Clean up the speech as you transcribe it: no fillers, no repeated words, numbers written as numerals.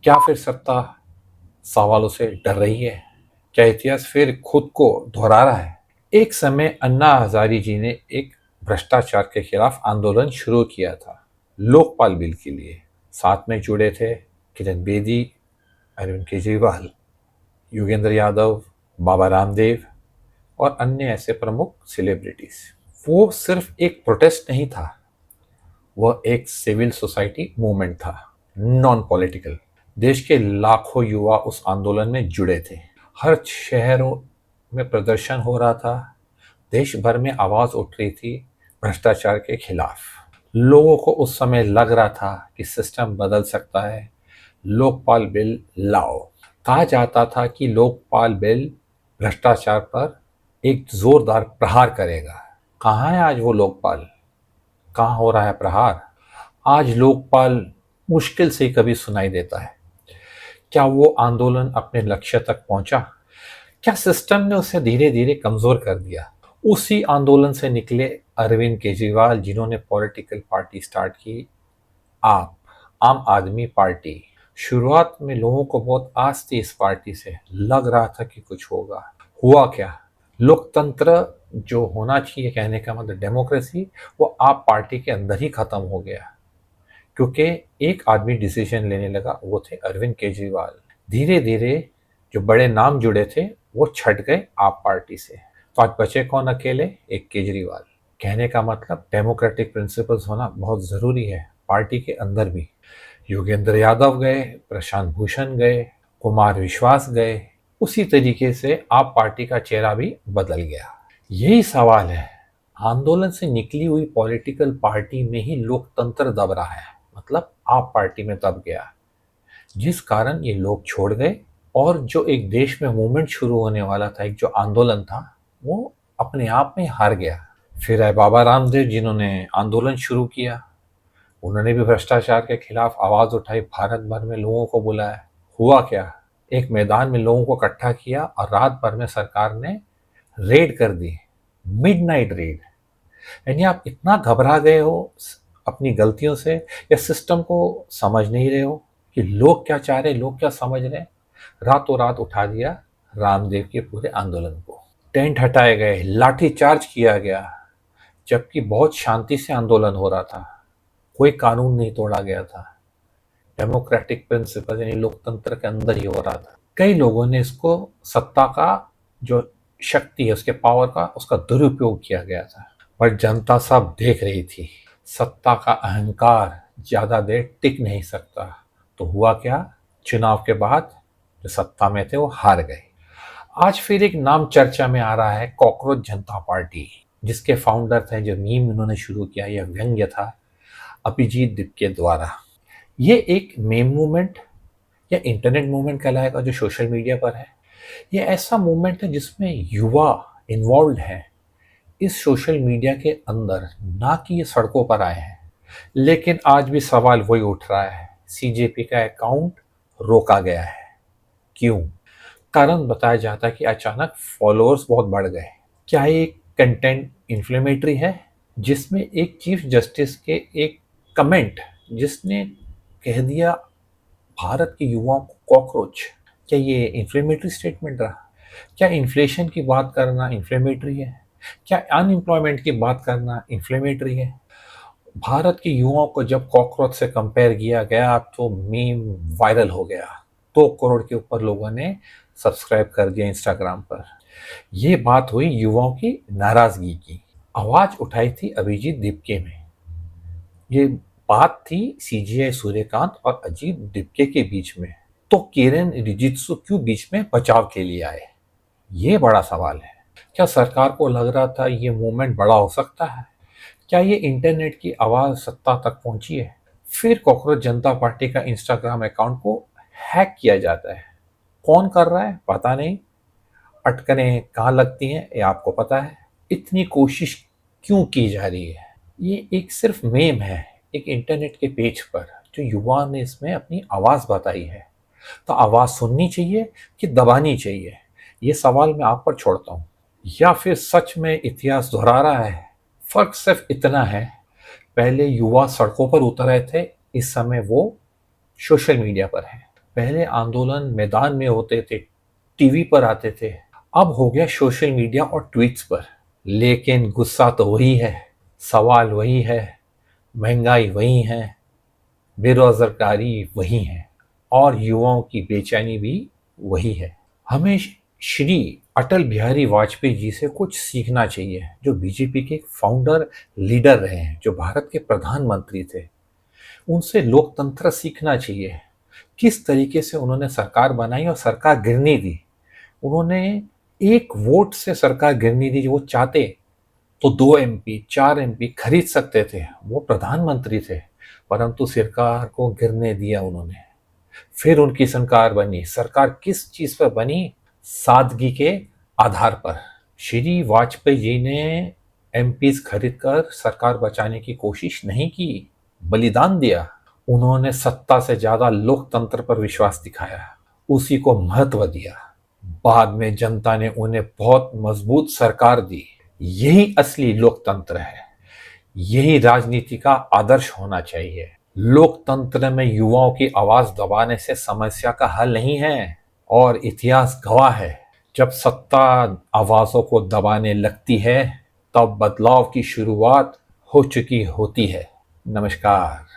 क्या फिर सत्ता सवालों से डर रही है? क्या इतिहास फिर खुद को दोहरा रहा है? एक समय अन्ना हजारी जी ने एक भ्रष्टाचार के खिलाफ आंदोलन शुरू किया था, लोकपाल बिल के लिए। साथ में जुड़े थे किरण बेदी, अरविंद केजरीवाल, योगेंद्र यादव, बाबा रामदेव और अन्य ऐसे प्रमुख सेलिब्रिटीज। वो सिर्फ एक प्रोटेस्ट नहीं था, वह एक सिविल सोसाइटी मूवमेंट था, नॉन पॉलिटिकल। देश के लाखों युवा उस आंदोलन में जुड़े थे। हर शहरों में प्रदर्शन हो रहा था, देश भर में आवाज उठ रही थी भ्रष्टाचार के खिलाफ। लोगों को उस समय लग रहा था कि सिस्टम बदल सकता है, लोकपाल बिल लाओ। कहा जाता था कि लोकपाल बिल भ्रष्टाचार पर एक जोरदार प्रहार करेगा। कहाँ है आज वो लोकपाल? कहाँ हो रहा है प्रहार? आज लोकपाल मुश्किल से कभी सुनाई देता है। क्या वो आंदोलन अपने लक्ष्य तक पहुंचा? क्या सिस्टम ने उसे धीरे धीरे कमजोर कर दिया? उसी आंदोलन से निकले अरविंद केजरीवाल, जिन्होंने पॉलिटिकल पार्टी स्टार्ट की, आप आम आदमी पार्टी। शुरुआत में लोगों को बहुत आस थी इस पार्टी से, लग रहा था कि कुछ होगा। हुआ क्या? लोकतंत्र जो होना चाहिए, कहने का मतलब डेमोक्रेसी, वो आप पार्टी के अंदर ही खत्म हो गया। क्योंकि एक आदमी डिसीजन लेने लगा, वो थे अरविंद केजरीवाल। धीरे धीरे जो बड़े नाम जुड़े थे वो छट गए आप पार्टी से। तो आज बचे कौन अकेले? एक केजरीवाल। कहने का मतलब डेमोक्रेटिक प्रिंसिपल्स होना बहुत जरूरी है पार्टी के अंदर भी। योगेंद्र यादव गए, प्रशांत भूषण गए, कुमार विश्वास गए। उसी तरीके से आप पार्टी का चेहरा भी बदल गया। यही सवाल है, आंदोलन से निकली हुई पॉलिटिकल पार्टी में ही लोकतंत्र दब रहा है, मतलब आप पार्टी में दब गया, जिस कारण ये लोग छोड़ गए। और जो एक देश में मूवमेंट शुरू होने वाला था, एक जो आंदोलन था, वो अपने आप में हार गया। फिर आए बाबा रामदेव, जिन्होंने आंदोलन शुरू किया। उन्होंने भी भ्रष्टाचार के खिलाफ आवाज उठाई, भारत भर में लोगों को बुलाया। हुआ क्या? एक मैदान में लोगों को इकट्ठा किया और रात भर में सरकार ने रेड कर दी, मिडनाइट रेड। यानी आप इतना घबरा गए हो अपनी गलतियों से, या सिस्टम को समझ नहीं रहे हो कि लोग क्या चाह रहे, लोग क्या समझ रहे हैं। रातों रात उठा दिया रामदेव के पूरे आंदोलन को। टेंट हटाए गए, लाठी चार्ज किया गया, जबकि बहुत शांति से आंदोलन हो रहा था, कोई कानून नहीं तोड़ा गया था। डेमोक्रेटिक प्रिंसिपल यानी लोकतंत्र के अंदर ही हो रहा था। कई लोगों ने इसको सत्ता का जो शक्ति है, उसके पावर का, उसका दुरुपयोग किया गया था। पर जनता सब देख रही थी। सत्ता का अहंकार ज्यादा देर टिक नहीं सकता। तो हुआ क्या? चुनाव के बाद जो सत्ता में थे वो हार गए। आज फिर एक नाम चर्चा में आ रहा है, कॉकरोच जनता पार्टी, जिसके फाउंडर थे, जो मीम इन्होंने शुरू किया, यह व्यंग्य था, अभिजीत दिपके द्वारा। ये एक मीम मूवमेंट या इंटरनेट मूवमेंट कहलाएगा, जो सोशल मीडिया पर है। ये ऐसा मूवमेंट है जिसमें युवा इन्वॉल्व है इस सोशल मीडिया के अंदर, ना कि ये सड़कों पर आए हैं। लेकिन आज भी सवाल वही उठ रहा है, सीजेपी का अकाउंट रोका गया है, क्यों? कारण बताया जाता है कि अचानक फॉलोअर्स बहुत बढ़ गए। क्या ये कंटेंट इन्फ्लेमेटरी है? जिसमें एक चीफ जस्टिस के एक कमेंट, जिसने कह दिया भारत के युवाओं को कॉकरोच, क्या ये इन्फ्लेमेटरी स्टेटमेंट रहा? क्या इन्फ्लेशन की बात करना इन्फ्लेमेटरी है? क्या अनएम्प्लॉयमेंट की बात करना इन्फ्लेमेटरी है? भारत के युवाओं को जब कॉकरोच से कंपेयर किया गया तो मीम वायरल हो गया। 2 करोड़ के ऊपर लोगों ने सब्सक्राइब कर दिया इंस्टाग्राम पर। यह बात हुई युवाओं की नाराजगी की। आवाज उठाई थी अभिजीत दिपके में। ये बात थी सीजीआई सूर्यकांत और अजीत दिपके के बीच में। तो किरण रिजिजू क्यों बीच में बचाव के लिए आए? ये बड़ा सवाल है। क्या सरकार को लग रहा था ये मूवमेंट बड़ा हो सकता है? क्या ये इंटरनेट की आवाज सत्ता तक पहुंची है? फिर कॉकरोच जनता पार्टी का इंस्टाग्राम अकाउंट को हैक किया जाता है। कौन कर रहा है पता नहीं, अटकलें कहाँ लगती हैं ये आपको पता है। इतनी कोशिश क्यों की जा रही है? ये एक सिर्फ मेम है एक इंटरनेट के पेज पर, जो युवा ने इसमें अपनी आवाज बताई है। तो आवाज सुननी चाहिए कि दबानी चाहिए? ये सवाल मैं आप पर छोड़ता हूँ। या फिर सच में इतिहास दोहरा रहा है? फर्क सिर्फ इतना है, पहले युवा सड़कों पर उतर रहे थे, इस समय वो सोशल मीडिया पर है। पहले आंदोलन मैदान में होते थे, टीवी पर आते थे, अब हो गया सोशल मीडिया और ट्वीट्स पर। लेकिन गुस्सा तो वही है, सवाल वही है, महंगाई वही है, बेरोजगारी वही है और युवाओं की बेचैनी भी वही है। हमें श्री अटल बिहारी वाजपेयी जी से कुछ सीखना चाहिए, जो बीजेपी के फाउंडर लीडर रहे हैं, जो भारत के प्रधानमंत्री थे। उनसे लोकतंत्र सीखना चाहिए। किस तरीके से उन्होंने सरकार बनाई और सरकार गिरने दी। उन्होंने एक वोट से सरकार गिरने दी। वो चाहते तो 2 MP 4 MP खरीद सकते थे, वो प्रधानमंत्री थे, परंतु सरकार को गिरने दिया उन्होंने। फिर उनकी सरकार बनी। सरकार किस चीज पर बनी? सादगी के आधार पर। श्री वाजपेयी जी ने MPs खरीद कर सरकार बचाने की कोशिश नहीं की, बलिदान दिया। उन्होंने सत्ता से ज्यादा लोकतंत्र पर विश्वास दिखाया, उसी को महत्व दिया। बाद में जनता ने उन्हें बहुत मजबूत सरकार दी। यही असली लोकतंत्र है। यही राजनीति का आदर्श होना चाहिए। लोकतंत्र में युवाओं की आवाज दबाने से समस्या का हल नहीं है। और इतिहास गवाह है, जब सत्ता आवाजों को दबाने लगती है, तब बदलाव की शुरुआत हो चुकी होती है। नमस्कार।